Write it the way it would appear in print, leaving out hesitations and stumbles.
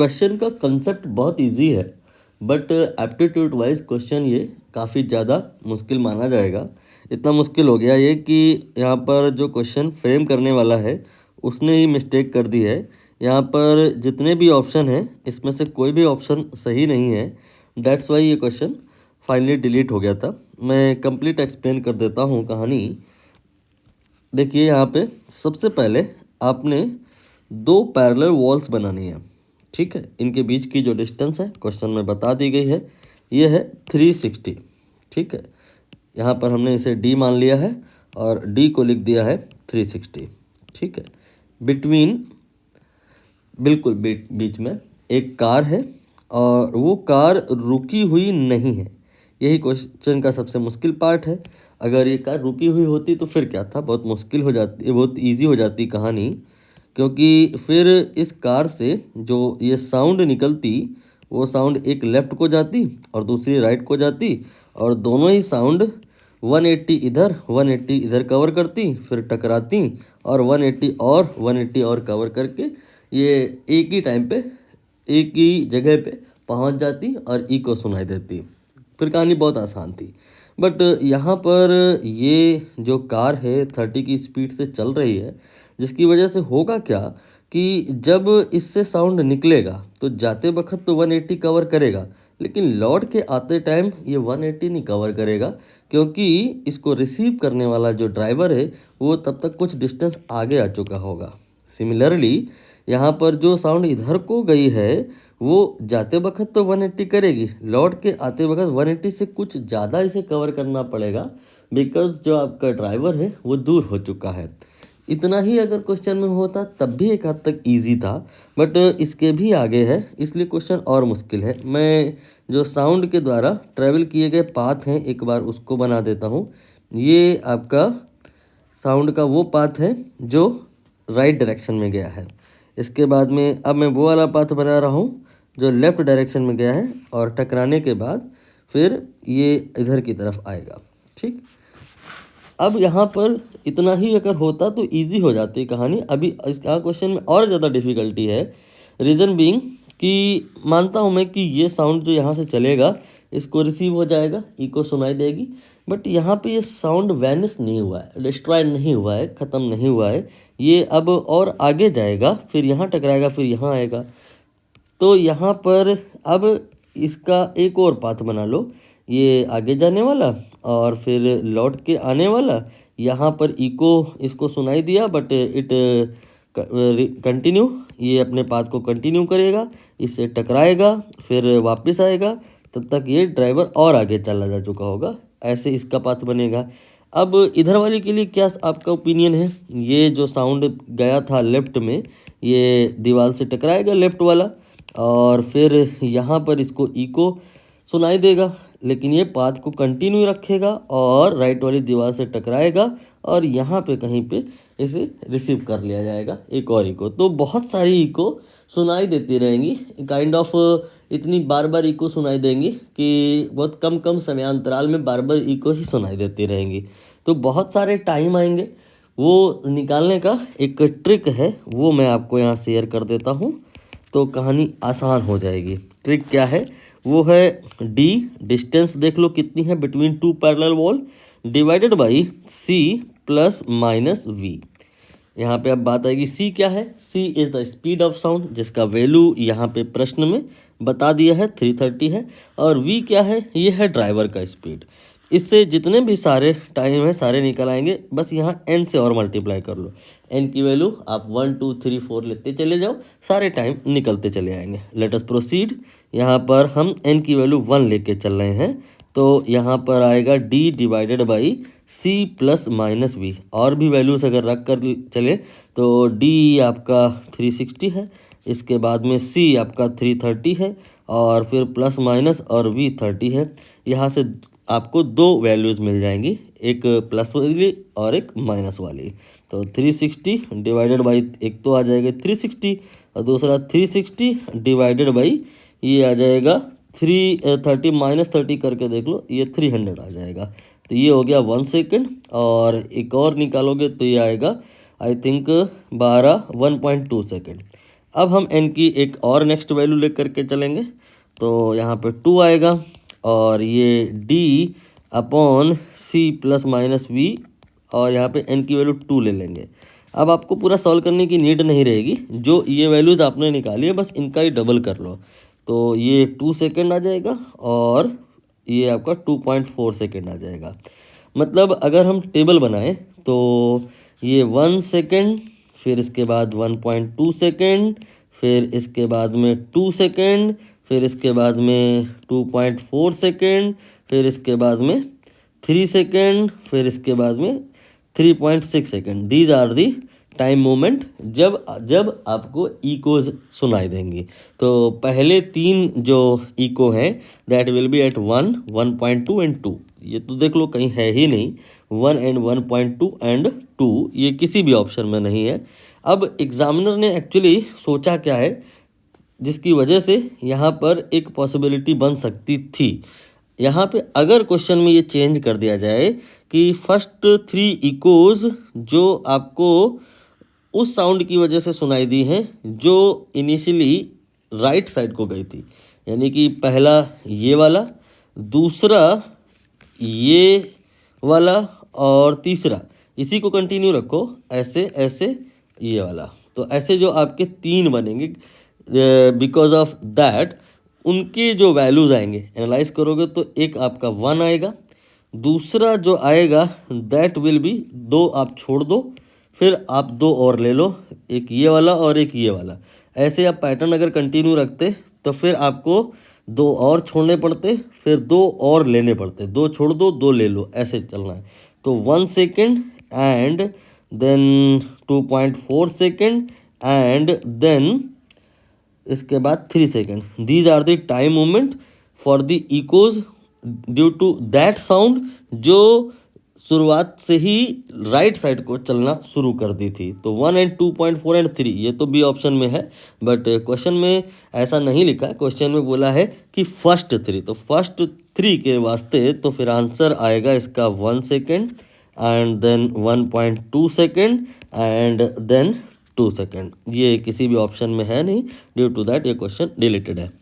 Question का concept बहुत easy है, बट एप्टीट्यूड वाइज क्वेश्चन ये काफ़ी ज़्यादा मुश्किल माना जाएगा। इतना मुश्किल हो गया ये कि यहाँ पर जो क्वेश्चन फ्रेम करने वाला है उसने ही मिस्टेक कर दी है। यहाँ पर जितने भी ऑप्शन हैं इसमें से कोई भी ऑप्शन सही नहीं है। डेट्स वाई ये क्वेश्चन फाइनली डिलीट हो गया था। मैं कंप्लीट एक्सप्लेन कर देता हूँ कहानी। देखिए यहाँ पे सबसे पहले आपने दो पैरेलल वॉल्स बनानी है, ठीक है। इनके बीच की जो डिस्टेंस है क्वेश्चन में बता दी गई है, ये है 360, ठीक है। यहाँ पर हमने इसे d मान लिया है और d को लिख दिया है 360, ठीक है। बिटवीन बिल्कुल बीच में एक कार है और वो कार रुकी हुई नहीं है। यही क्वेश्चन का सबसे मुश्किल पार्ट है। अगर ये कार रुकी हुई होती तो फिर क्या था, बहुत मुश्किल हो जाती, बहुत इजी हो जाती कहानी, क्योंकि फिर इस कार से जो ये साउंड निकलती वो साउंड एक लेफ़्ट को जाती और दूसरी राइट को जाती और दोनों ही साउंड 180 इधर 180 इधर कवर करती, फिर टकराती और 180 और कवर करके ये एक ही टाइम पे एक ही जगह पे पहुंच जाती और इको सुनाई देती। फिर कहानी बहुत आसान थी। बट यहाँ पर ये जो कार है 30 की स्पीड से चल रही है, जिसकी वजह से होगा क्या कि जब इससे साउंड निकलेगा तो जाते वक्त तो 180 कवर करेगा, लेकिन लौट के आते टाइम ये 180 नहीं कवर करेगा, क्योंकि इसको रिसीव करने वाला जो ड्राइवर है वो तब तक कुछ डिस्टेंस आगे आ चुका होगा। सिमिलरली यहाँ पर जो साउंड इधर को गई है वो जाते वक्त तो 180 करेगी, लौट के आते वक्त 180 से कुछ ज़्यादा इसे कवर करना पड़ेगा, बिकॉज जो आपका ड्राइवर है वो दूर हो चुका है। इतना ही अगर क्वेश्चन में होता तब भी एक हद तक इजी था, बट इसके भी आगे है, इसलिए क्वेश्चन और मुश्किल है। मैं जो साउंड के द्वारा ट्रैवल किए गए पाथ हैं एक बार उसको बना देता हूँ। ये आपका साउंड का वो पाथ है जो राइट डायरेक्शन में गया है। इसके बाद में अब मैं वो वाला पाथ बना रहा हूँ जो लेफ़्ट डायरेक्शन में गया है और टकराने के बाद फिर ये इधर की तरफ आएगा, ठीक। अब यहाँ पर इतना ही अगर होता तो इजी हो जाती कहानी। अभी इसका क्वेश्चन में और ज़्यादा डिफ़िकल्टी है। रीज़न बीइंग कि मानता हूँ मैं कि ये साउंड जो यहाँ से चलेगा इसको रिसीव हो जाएगा, इको सुनाई देगी, बट यहाँ पे ये साउंड वैनिश नहीं हुआ है, डिस्ट्रॉय नहीं हुआ है, ख़त्म नहीं हुआ है। ये अब और आगे जाएगा, फिर यहाँ टकराएगा, फिर यहाँ आएगा। तो यहाँ पर अब इसका एक और पाथ बना लो, ये आगे जाने वाला और फिर लौट के आने वाला। यहाँ पर इको इसको सुनाई दिया, बट इट कंटिन्यू, ये अपने पाथ को कंटिन्यू करेगा, इससे टकराएगा, फिर वापस आएगा, तब तक ये ड्राइवर और आगे चला जा चुका होगा। ऐसे इसका पाथ बनेगा। अब इधर वाले के लिए क्या आपका ओपिनियन है? ये जो साउंड गया था लेफ़्ट में, ये दीवार से टकराएगा लेफ़्ट वाला और फिर यहाँ पर इसको इको सुनाई देगा, लेकिन ये पाथ को कंटिन्यू रखेगा और राइट वाली दीवार से टकराएगा और यहाँ पे कहीं पे इसे रिसीव कर लिया जाएगा एक और इको। तो बहुत सारी इको सुनाई देती रहेंगी, काइंड ऑफ इतनी बार बार इको सुनाई देंगी कि बहुत कम कम समयांतराल में बार बार इको ही सुनाई देती रहेंगी। तो बहुत सारे टाइम आएंगे, वो निकालने का एक ट्रिक है, वो मैं आपको यहाँ शेयर कर देता हूँ, तो कहानी आसान हो जाएगी। ट्रिक क्या है? वो है d, डिस्टेंस देख लो कितनी है between two parallel wall, divided by c plus minus v। यहाँ पे अब बात आएगी c क्या है? c is the speed of sound, जिसका वैल्यू यहाँ पे प्रश्न में बता दिया है 330 है, और v क्या है? ये है ड्राइवर का स्पीड। इससे जितने भी सारे टाइम है सारे निकल आएंगे, बस यहाँ n से और मल्टीप्लाई कर लो। n की वैल्यू आप 1 2 3 4 लेते चले जाओ, सारे टाइम निकलते चले आएंगे। Let us proceed. यहाँ पर हम n की वैल्यू 1 लेके चल रहे हैं, तो यहाँ पर आएगा d divided by c plus minus v। और भी वैल्यूज अगर रख कर चले तो d आपका 360 है, इसके बाद में c आपका 330 है और फिर प्लस माइनस और v 30 है। यहाँ से आपको दो वैल्यूज़ मिल जाएंगी, एक प्लस वाली और एक माइनस वाली। तो 360 डिवाइडेड बाई, एक तो आ जाएगा 360 और दूसरा 360 डिवाइडेड बाई ये आ जाएगा 330 माइनस 30 करके देख लो, ये 300 आ जाएगा। तो ये हो गया 1 सेकेंड, और एक और निकालोगे तो ये आएगा आई थिंक 1.2 सेकेंड। अब हम n की एक और नेक्स्ट वैल्यू लेकर के चलेंगे, तो यहाँ पे 2 आएगा और ये d upon c plus minus v और यहाँ पे n की वैल्यू 2 ले लेंगे। अब आपको पूरा सॉल्व करने की नीड नहीं रहेगी, जो ये वैल्यूज़ आपने निकाली है बस इनका ही डबल कर लो। तो ये 2 सेकेंड आ जाएगा और ये आपका 2.4 सेकेंड आ जाएगा। मतलब अगर हम टेबल बनाएं तो ये 1 सेकेंड, फिर इसके बाद 1.2 सेकेंड, फिर इसके बाद में 2 सेकेंड, फिर इसके बाद में 2.4 सेकेंड, फिर इसके बाद में 3 सेकेंड, फिर इसके बाद में 3.6 second. These are the time moment जब आपको इकोज सुनाई देंगी। तो पहले 3 जो इको हैं that will be at 1, 1.2 and 2। ये तो देख लो कहीं है ही नहीं, 1 एंड 1.2 एंड 2 ये किसी भी ऑप्शन में नहीं है। अब एग्जामिनर ने एक्चुअली सोचा क्या है, जिसकी वजह से यहाँ पर एक पॉसिबिलिटी बन सकती थी। यहाँ पे अगर क्वेश्चन में ये चेंज कर दिया जाए कि फर्स्ट 3 इकोज जो आपको उस साउंड की वजह से सुनाई दी हैं जो इनिशियली राइट साइड को गई थी, यानी कि पहला ये वाला, दूसरा ये वाला और तीसरा इसी को कंटिन्यू रखो, ऐसे ऐसे ये वाला। तो ऐसे जो आपके 3 बनेंगे, बिकॉज ऑफ दैट उनके जो वैल्यूज़ आएंगे एनालाइज करोगे तो एक आपका 1 आएगा, दूसरा जो आएगा दैट विल बी 2 आप छोड़ दो, फिर आप 2 और ले लो, एक ये वाला और एक ये वाला। ऐसे आप पैटर्न अगर कंटिन्यू रखते तो फिर आपको 2 और छोड़ने पड़ते, फिर 2 और लेने पड़ते, 2 छोड़ दो 2 ले लो, ऐसे चलना है। तो 1 second and then 2.4 second and then इसके बाद 3 second. These are the time moment for the echoes due to that sound जो शुरुआत से ही राइट साइड को चलना शुरू कर दी थी। तो 1 एंड 2.4 एंड 3 ये तो बी ऑप्शन में है, बट क्वेश्चन में ऐसा नहीं लिखा है। क्वेश्चन में बोला है कि फर्स्ट 3, तो फर्स्ट 3 के वास्ते तो फिर आंसर आएगा इसका 1 second and then 1.2 second and then 2 second. ये किसी भी ऑप्शन में है नहीं, ड्यू टू दैट ये क्वेश्चन डिलीटेड है।